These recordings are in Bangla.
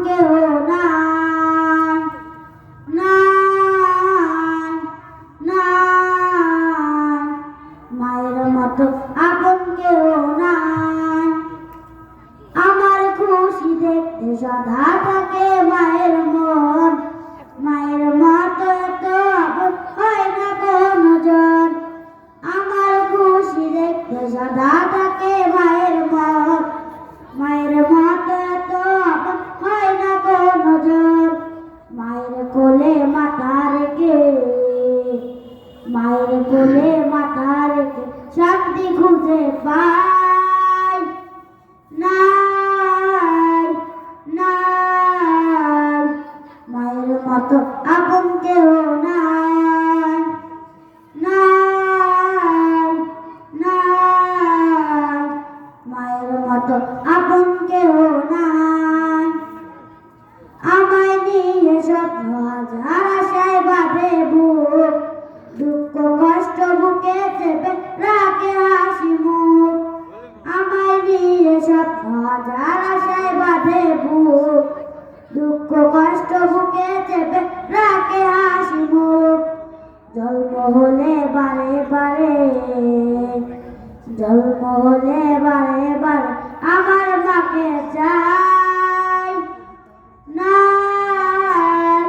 কেহ নাই, নাই, নাই, মায়ের মতো আপন কেহ নাই। আমার খুশি দেখতে সদা থাকে মায়ের মন, মায়ের মতো এত আপন হয় না কোনো জন। আমার খুশি দেখতে সদা থাকে মায়ের মন, মায়ের মতো এত আপন হয় না কোনো জন। মায়ের কোলে মাথা রেখে, মায়ের কোলে মাথা রেখে শান্তি খুঁজে পাই। নাই, নাই, মায়ের মতো আপন কেহ নাই, নাই, নাই, মায়ের মতো আপন কেহ নাই। আমায় নিয়ে স্বপ্ন হাজার আশায় বাঁধে বুক, দুঃখ কষ্ট বুকে চেপে রাখে হাসি মুখ। আমায় নিয়ে স্বপ্ন হাজার আশায় বাঁধে বুক, দুঃখ কষ্ট বুকে চেপে রাখে হাসি মুখ। জন্ম হলে বারে বারে, জন্ম হলে বারে বারে আমার মাকে চাই। নাই,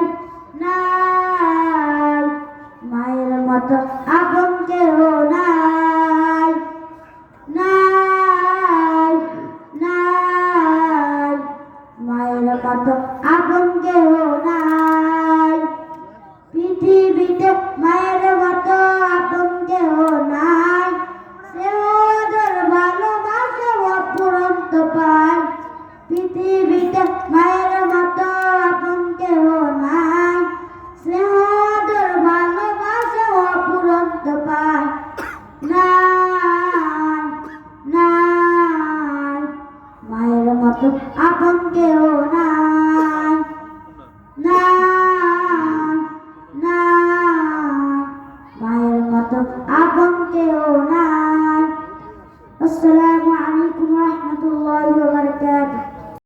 নাই, মায়ের মতো আপন কেহ নাই, নাই, নাই, মায়ের মতো আপন কেহ নাই। পৃথিবীতে মায়ের মতো আপন কেহ নাই, সেও আদর ভালোবাসা অফুরন্ত পায়। পৃথিবীতে মায়ের মতো আপন কেহ নাই, সেও আদর ভালোবাসা অফুরন্ত পায়। নাই, নাই, মায়ের মতো আপন কেহ নাই, নাই, নাই, মায়ের মতো আপন কেহ নাই। আসসালামু